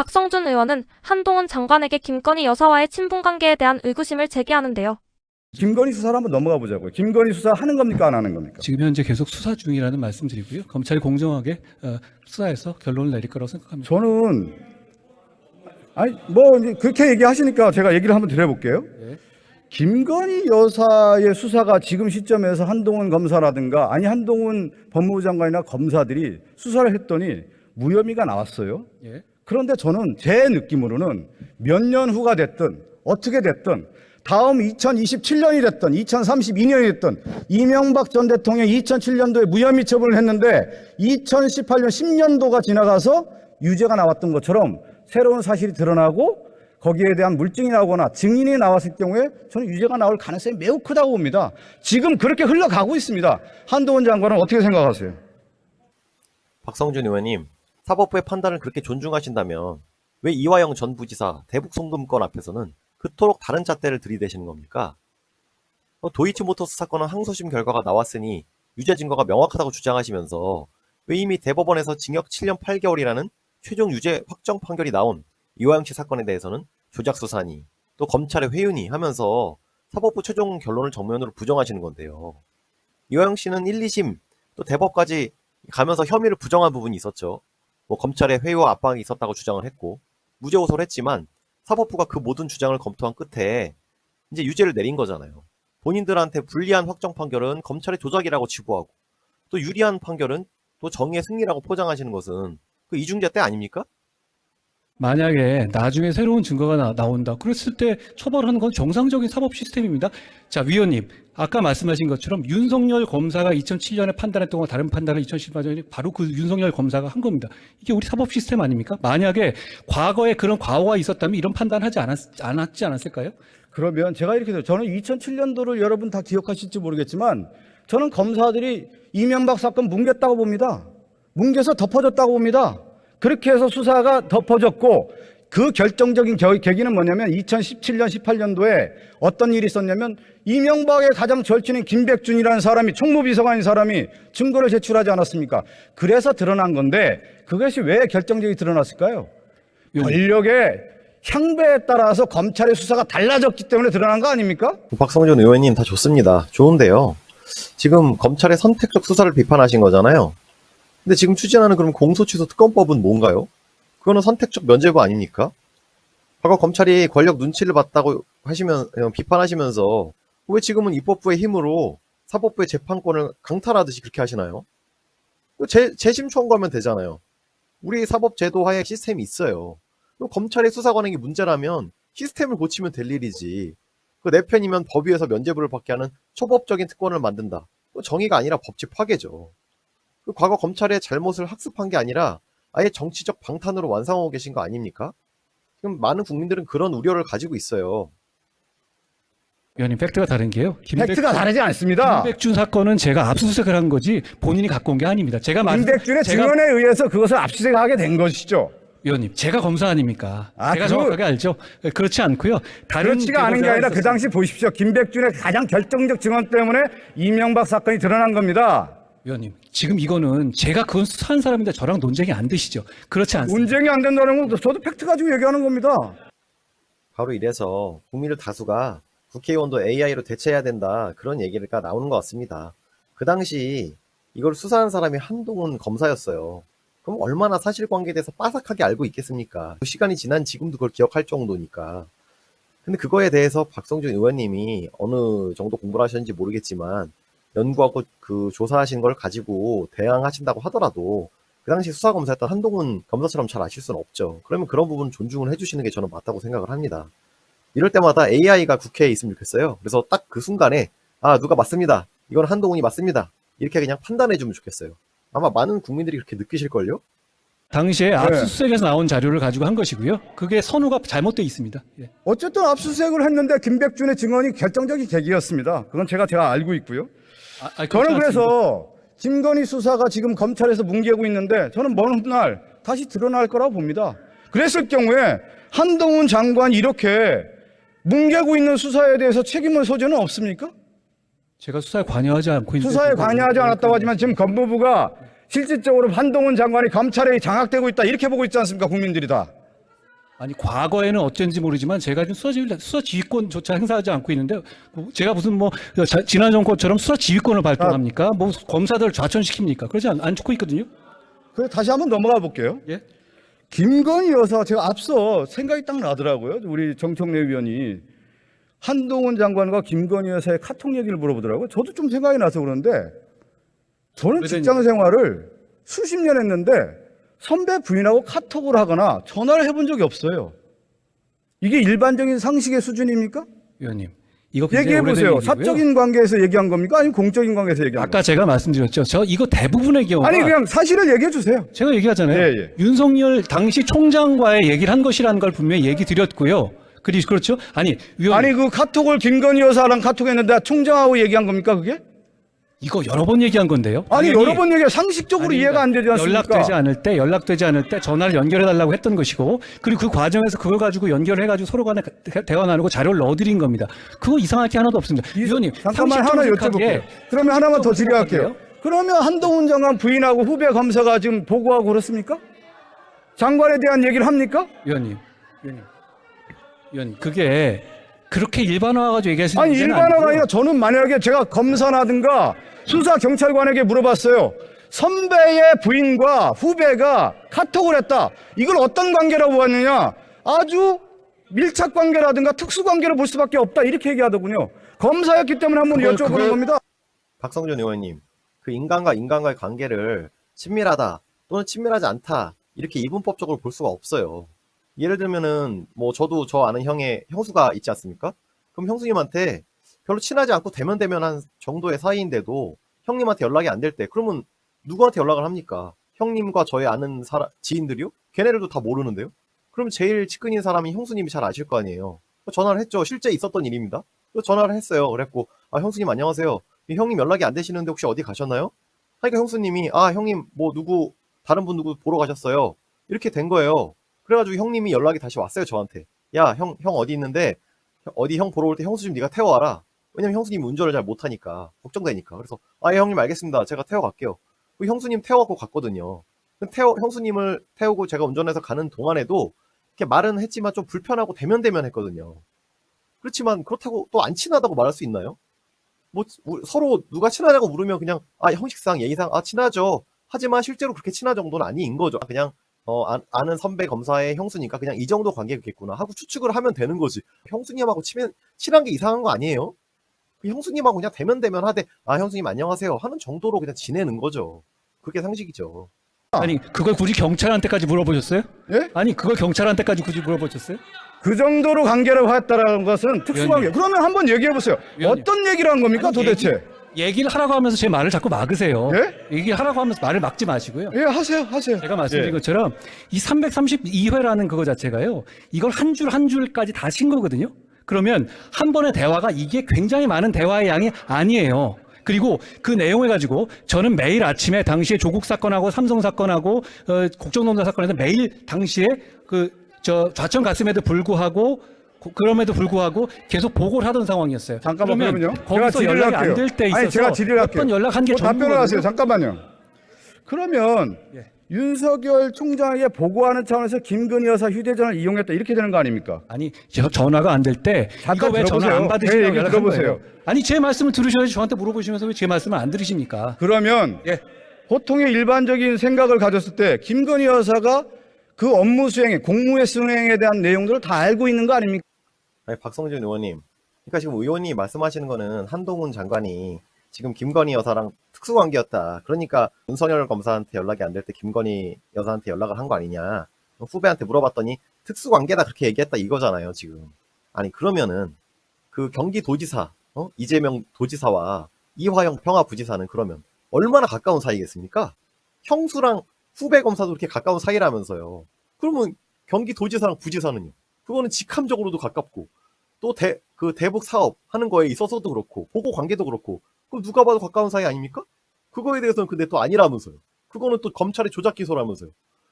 박성준 의원은 한동훈 장관에게 김건희 여사와의 친분관계에 대한 의구심을 제기하는데요. 김건희 수사를 한번 넘어가 보자고요. 김건희 수사 하는 겁니까 안 하는 겁니까? 지금 현재 계속 수사 중이라는 말씀드리고요. 검찰이 공정하게 수사해서 결론을 내릴 거라고 생각합니다. 저는 뭐 이제 그렇게 얘기하시니까 제가 얘기를 한번 드려볼게요. 네. 김건희 여사의 수사가 지금 시점에서 한동훈 검사라든가 한동훈 법무부 장관이나 검사들이 수사를 했더니 무혐의가 나왔어요. 예. 그런데 저는 제 느낌으로는 몇 년 후가 됐든 어떻게 됐든 다음 2027년이 됐든 2032년이 됐든 이명박 전 대통령이 2007년도에 무혐의 처분을 했는데 2018년 10년도가 지나가서 유죄가 나왔던 것처럼 새로운 사실이 드러나고 거기에 대한 물증이 나오거나 증인이 나왔을 경우에 저는 유죄가 나올 가능성이 매우 크다고 봅니다. 지금 그렇게 흘러가고 있습니다. 한동훈 장관은 어떻게 생각하세요? 박성준 의원님, 사법부의 판단을 그렇게 존중하신다면 왜 이화영 전 부지사 대북 송금건 앞에서는 그토록 다른 잣대를 들이대시는 겁니까? 도이치모터스 사건은 항소심 결과가 나왔으니 유죄 증거가 명확하다고 주장하시면서 왜 이미 대법원에서 징역 7년 8개월이라는 최종 유죄 확정 판결이 나온 이화영 씨 사건에 대해서는 조작수사니 또 검찰의 회유니 하면서 사법부 최종 결론을 정면으로 부정하시는 건데요. 이화영 씨는 1, 2심 또 대법까지 가면서 혐의를 부정한 부분이 있었죠. 뭐 검찰의 회유와 압박이 있었다고 주장을 했고 무죄 호소를 했지만 사법부가 그 모든 주장을 검토한 끝에 이제 유죄를 내린 거잖아요. 본인들한테 불리한 확정 판결은 검찰의 조작이라고 치부하고 또 유리한 판결은 또 정의의 승리라고 포장하시는 것은 그 이중잣대 아닙니까? 만약에 나중에 새로운 증거가 나온다. 그랬을 때 처벌하는 건 정상적인 사법 시스템입니다. 자, 위원님, 아까 말씀하신 것처럼 윤석열 검사가 2007년에 판단했던 건 다른 판단을 2018년에 바로 그 윤석열 검사가 한 겁니다. 이게 우리 사법 시스템 아닙니까? 만약에 과거에 그런 과오가 있었다면 이런 판단하지 않았지 않았을까요? 그러면 제가 이렇게 돼요. 저는 2007년도를 여러분 다 기억하실지 모르겠지만 저는 검사들이 이명박 사건 뭉갰다고 봅니다. 뭉개서 덮어줬다고 봅니다. 그렇게 해서 수사가 덮어졌고 그 결정적인 계기는 뭐냐면 2017년 18년도에 어떤 일이 있었냐면 이명박의 가장 절친인 김백준이라는 사람이 총무비서관인 사람이 증거를 제출하지 않았습니까? 그래서 드러난 건데 그것이 왜 결정적이 드러났을까요? 권력의 향배에 따라서 검찰의 수사가 달라졌기 때문에 드러난 거 아닙니까? 박성준 의원님 다 좋습니다. 좋은데요. 지금 검찰의 선택적 수사를 비판하신 거잖아요. 근데 지금 추진하는 그럼 공소취소 특검법은 뭔가요? 그거는 선택적 면죄부 아닙니까? 과거 검찰이 권력 눈치를 봤다고 비판하시면서 왜 지금은 입법부의 힘으로 사법부의 재판권을 강탈하듯이 그렇게 하시나요? 재심 청구하면 되잖아요. 우리 사법제도 하에 시스템이 있어요. 검찰의 수사 관행이 문제라면 시스템을 고치면 될 일이지. 내 편이면 법 위에서 면죄부를 받게 하는 초법적인 특권을 만든다. 정의가 아니라 법치 파괴죠. 과거 검찰의 잘못을 학습한 게 아니라 아예 정치적 방탄으로 완성하고 계신 거 아닙니까? 지금 많은 국민들은 그런 우려를 가지고 있어요. 위원님, 팩트가 다른 게요. 팩트가 다르지 않습니다. 김백준 사건은 제가 압수수색을 한 거지 본인이 갖고 온 게 아닙니다. 김백준의 증언에 의해서 그것을 압수수색하게 된 것이죠. 위원님, 제가 검사 아닙니까? 제가 그거- 정확하게 알죠. 그렇지 않고요. 그렇지가 않은 게 아니라 그 당시 보십시오. 김백준의 가장 결정적 증언 때문에 이명박 사건이 드러난 겁니다. 위원님, 지금 이거는 제가 그건 수사한 사람인데 저랑 논쟁이 안 되시죠. 그렇지 않습니다. 논쟁이 안 된다는 건 저도 팩트 가지고 얘기하는 겁니다. 바로 이래서 국민들 다수가 국회의원도 AI로 대체해야 된다 그런 얘기가 나오는 것 같습니다. 그 당시 이걸 수사한 사람이 한동훈 검사였어요. 그럼 얼마나 사실관계에 대해서 빠삭하게 알고 있겠습니까? 시간이 지난 지금도 그걸 기억할 정도니까. 근데 그거에 대해서 박성준 의원님이 어느 정도 공부를 하셨는지 모르겠지만 연구하고 그 조사하신 걸 가지고 대항하신다고 하더라도 그 당시 수사검사였던 한동훈 검사처럼 잘 아실 수는 없죠. 그러면 그런 부분 존중을 해주시는 게 저는 맞다고 생각을 합니다. 이럴 때마다 AI가 국회에 있으면 좋겠어요. 그래서 딱 그 순간에 누가 맞습니다. 이건 한동훈이 맞습니다. 이렇게 그냥 판단해주면 좋겠어요. 아마 많은 국민들이 그렇게 느끼실걸요? 당시에 압수수색에서 나온 자료를 가지고 한 것이고요. 그게 선우가 잘못되어 있습니다. 예. 어쨌든 압수수색을 했는데 김백준의 증언이 결정적인 계기였습니다. 그건 제가 알고 있고요. 저는 그래서 김건희 수사가 지금 검찰에서 뭉개고 있는데 저는 먼 훗날 다시 드러날 거라고 봅니다. 그랬을 경우에 한동훈 장관이 이렇게 뭉개고 있는 수사에 대해서 책임을 소재는 없습니까? 제가 수사에 관여하지 않고 있는데 수사에 관여하지 않았다고 하지만 지금 법무부가 실질적으로 한동훈 장관이 검찰에 장악되고 있다 이렇게 보고 있지 않습니까? 국민들이 다. 아니 과거에는 어쩐지 모르지만 제가 지금 수사 지휘권조차 행사하지 않고 있는데 제가 무슨 뭐 지난 정권처럼 수사 지휘권을 발동합니까? 뭐 검사들 좌천시킵니까? 그러지 않고 있거든요. 그래서 다시 한번 넘어가 볼게요. 예? 김건희 여사 제가 앞서 생각이 딱 나더라고요. 우리 정청래 위원이 한동훈 장관과 김건희 여사의 카톡 얘기를 물어보더라고요. 저도 좀 생각이 나서 그런데 저는 왜 직장 생활을 수십 년 했는데 선배 부인하고 카톡을 하거나 전화를 해본 적이 없어요. 이게 일반적인 상식의 수준입니까? 위원님. 이거 굉장히 얘기해 오래된 보세요. 얘기고요. 사적인 관계에서 얘기한 겁니까? 아니면 공적인 관계에서 얘기한 겁니까? 아까 제가 말씀드렸죠. 저 이거 대부분의 경우가 아니 그냥 사실을 얘기해 주세요. 제가 얘기하잖아요. 예, 예. 윤석열 당시 총장과의 얘기를 한 것이라는 걸 분명히 얘기 드렸고요. 그렇죠? 아니 위원님. 아니 그 카톡을 김건희 여사랑 카톡했는데 총장하고 얘기한 겁니까 그게? 이거 여러 번 얘기한 건데요. 아니 당연히 여러 번 얘기해 상식적으로 아닙니다. 이해가 안 되지 않습니까? 연락되지 않을 때 전화를 연결해달라고 했던 것이고, 그리고 그 과정에서 그걸 가지고 연결해가지고 서로 간에 대화 나누고 자료를 넣어드린 겁니다. 그거 이상할 게 하나도 없습니다. 위원님, 잠깐만 하나 여쭤볼게요. 그러면 하나만 더 질의할게요. 그러면 한동훈 장관 부인하고 후배 검사가 지금 보고하고 그렇습니까? 장관에 대한 얘기를 합니까? 위원님, 그게 그렇게 일반화가지고 얘기하시는 아니 문제는 일반화가 아니고요. 아니라 저는 만약에 제가 검사라든가 수사 경찰관에게 물어봤어요. 선배의 부인과 후배가 카톡을 했다. 이걸 어떤 관계라고 보았느냐? 아주 밀착 관계라든가 특수 관계로 볼 수밖에 없다. 이렇게 얘기하더군요. 검사였기 때문에 한번 여쭤보는 겁니다. 박성준 의원님, 그 인간과 인간과의 관계를 친밀하다 또는 친밀하지 않다 이렇게 이분법적으로 볼 수가 없어요. 예를 들면은 뭐 저도 저 아는 형의 형수가 있지 않습니까? 그럼 형수님한테 별로 친하지 않고 대면대면한 정도의 사이인데도 형님한테 연락이 안 될 때 그러면 누구한테 연락을 합니까? 형님과 저의 아는 지인들이요? 걔네들도 다 모르는데요? 그럼 제일 측근인 사람이 형수님이 잘 아실 거 아니에요. 전화를 했죠. 실제 있었던 일입니다. 전화를 했어요. 그랬고 아 형수님 안녕하세요. 형님 연락이 안 되시는데 혹시 어디 가셨나요? 하니까 형수님이 아 형님 뭐 누구 다른 분 누구 보러 가셨어요. 이렇게 된 거예요. 그래가지고 형님이 연락이 다시 왔어요 저한테. 야 형 어디 있는데 어디 형 보러 올 때 형수 좀 네가 태워와라. 왜냐면 형수님이 운전을 잘 못하니까 걱정되니까. 그래서 아 예, 형님 알겠습니다. 제가 태워갈게요. 그 형수님 태워갖고 갔거든요. 형수님을 태우고 제가 운전해서 가는 동안에도 이렇게 말은 했지만 좀 불편하고 대면대면 했거든요. 그렇지만 그렇다고 또 안 친하다고 말할 수 있나요? 뭐 서로 누가 친하냐고 물으면 그냥 아 형식상 예의상 아 친하죠. 하지만 실제로 그렇게 친한 정도는 아닌 거죠. 그냥 아는 선배 검사의 형수니까 그냥 이 정도 관계겠구나 하고 추측을 하면 되는 거지. 형수님하고 친한 게 이상한 거 아니에요? 그 형수님하고 그냥 대면대면 하되 아 형수님 안녕하세요 하는 정도로 그냥 지내는 거죠. 그게 상식이죠. 아니 그걸 굳이 경찰한테까지 물어보셨어요? 예? 아니 그걸 경찰한테까지 굳이 물어보셨어요? 그 정도로 관계를 했다라는 것은 특수관계. 위원님. 그러면 한번 얘기해 보세요. 위원님. 어떤 얘기를 한 겁니까 아니, 도대체? 얘기를 하라고 하면서 제 말을 자꾸 막으세요. 예? 얘기를 하라고 하면서 말을 막지 마시고요. 예, 하세요. 제가 말씀드린 예. 것처럼 이 332회라는 그거 자체가요. 이걸 한 줄 한 줄까지 다 친 거거든요. 그러면 한 번의 대화가 이게 굉장히 많은 대화의 양이 아니에요. 그리고 그 내용을 가지고 저는 매일 아침에 당시에 조국 사건하고 삼성 사건하고 국정농단 사건에서 매일 당시에 좌천 갔음에도 불구하고 그럼에도 불구하고 계속 보고를 하던 상황이었어요. 잠깐만 그러면요. 거기서 연락이 안 될 때 있어서 제가 질의를 할게요. 몇번 연락한 게 답변을 하세요. 전부거든요. 잠깐만요. 그러면 예. 윤석열 총장에게 보고하는 차원에서 김건희 여사 휴대전화를 이용했다 이렇게 되는 거 아닙니까? 아니 전화가 안 될 때 잠깐 이거 왜 전화 들어보세요. 안 받으시냐고 제 얘기 연락한 들어보세요. 거예요. 아니 제 말씀을 들으셔야지 저한테 물어보시면서 왜 제 말씀을 안 들으십니까? 그러면 예. 보통의 일반적인 생각을 가졌을 때 김건희 여사가 그 업무 수행에 공무의 수행에 대한 내용들을 다 알고 있는 거 아닙니까? 아니, 박성준 의원님. 그러니까 지금 의원이 말씀하시는 거는 한동훈 장관이 지금 김건희 여사랑 특수관계였다. 그러니까 윤석열 검사한테 연락이 안 될 때 김건희 여사한테 연락을 한 거 아니냐. 후배한테 물어봤더니 특수관계다 그렇게 얘기했다 이거잖아요 지금. 아니 그러면은 그 경기도지사 이재명 도지사와 이화영 평화부지사는 그러면 얼마나 가까운 사이겠습니까? 형수랑 후배 검사도 그렇게 가까운 사이라면서요. 그러면 경기도지사랑 부지사는요. 그거는 직함적으로도 가깝고 또 그 대북 사업 하는 거에 있어서도 그렇고 보고 관계도 그렇고 그럼 누가 봐도 가까운 사이 아닙니까? 그거에 대해서는 근데 또 아니라면서요. 그거는 또 검찰의 조작 기소라면서요.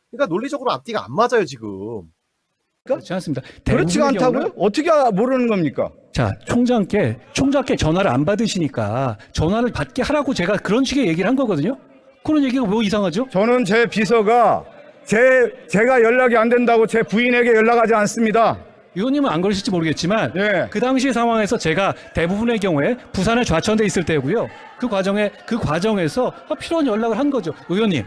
그러니까 논리적으로 앞뒤가 안 맞아요 지금. 그렇지 않습니다. 그렇지가 대부분의 않다고요? 경우는 어떻게 모르는 겁니까? 자, 총장께 전화를 안 받으시니까 전화를 받게 하라고 제가 그런 식의 얘기를 한 거거든요. 그런 얘기가 뭐 이상하죠? 저는 제 비서가 제가 연락이 안 된다고 제 부인에게 연락하지 않습니다. 위원님은 안 그러실지 모르겠지만 예. 그 당시 상황에서 제가 대부분의 경우에 부산에 좌천돼 있을 때고요. 그 과정에서 필요한 연락을 한 거죠. 의원님,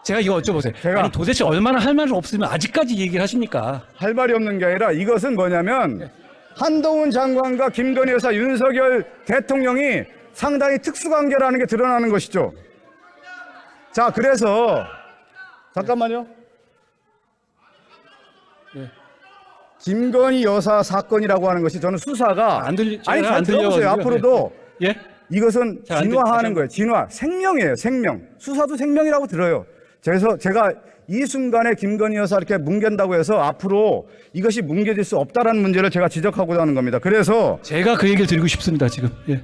제가 이거 여쭤보세요. 제가- 아니 도대체 얼마나 할 말이 없으면 아직까지 얘기를 하십니까? 할 말이 없는 게 아니라 이것은 뭐냐면 한동훈 장관과 김건희 여사, 윤석열 대통령이 상당히 특수관계라는 게 드러나는 것이죠. 자, 그래서 잠깐만요. 예. 김건희 여사 사건이라고 하는 것이 저는 수사가 안 들리- 아니 제가 잘 안 들어보세요. 들려가지고요. 앞으로도 예? 이것은 잘안 진화하는 들리- 거예요. 진화. 생명이에요. 생명. 수사도 생명이라고 들어요. 그래서 제가 이 순간에 김건희 여사 이렇게 뭉갠다고 해서 앞으로 이것이 뭉개질 수 없다라는 문제를 제가 지적하고자 하는 겁니다. 그래서 제가 그 얘기를 드리고 싶습니다. 지금. 예.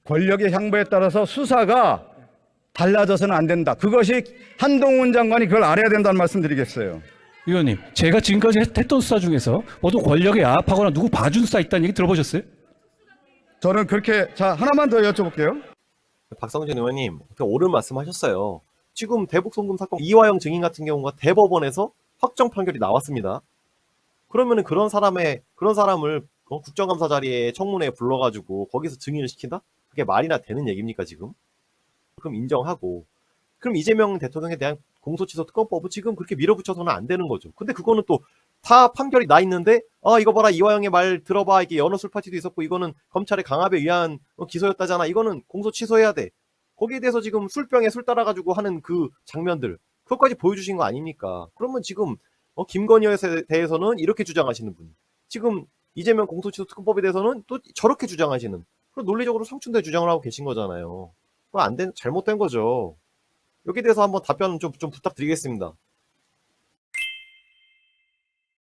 권력의 향보에 따라서 수사가 달라져서는 안 된다. 그것이 한동훈 장관이 그걸 알아야 된다는 말씀 드리겠어요. 위원님, 제가 지금까지 했던 수사 중에서 모두 권력에 야합하거나 누구 봐준 수사 있다는 얘기 들어보셨어요? 저는 그렇게, 자, 하나만 더 여쭤볼게요. 박성준 의원님, 옳은 말씀하셨어요. 지금 대북 송금 사건 이화영 증인 같은 경우가 대법원에서 확정 판결이 나왔습니다. 그러면은 그런 사람을 국정감사 자리에 청문회에 불러가지고 거기서 증인을 시킨다? 그게 말이나 되는 얘기입니까 지금? 그럼 인정하고, 그럼 이재명 대통령에 대한 공소취소 특검법은 지금 그렇게 밀어붙여서는 안 되는 거죠. 근데 그거는 또 다 판결이 나 있는데, 이거 봐라, 이화영의 말 들어봐, 이게 연어 술파티도 있었고, 이거는 검찰의 강압에 의한 기소였다잖아. 이거는 공소 취소해야 돼. 거기에 대해서 지금 술병에 술 따라가지고 하는 그 장면들, 그것까지 보여주신 거 아닙니까? 그러면 지금 김건희 여사에 대해서는 이렇게 주장하시는 분, 지금 이재명 공소취소 특검법에 대해서는 또 저렇게 주장하시는, 그런 논리적으로 상충된 주장을 하고 계신 거잖아요. 그거 잘못된 거죠. 여기에 대해서 한번 답변 좀 부탁드리겠습니다.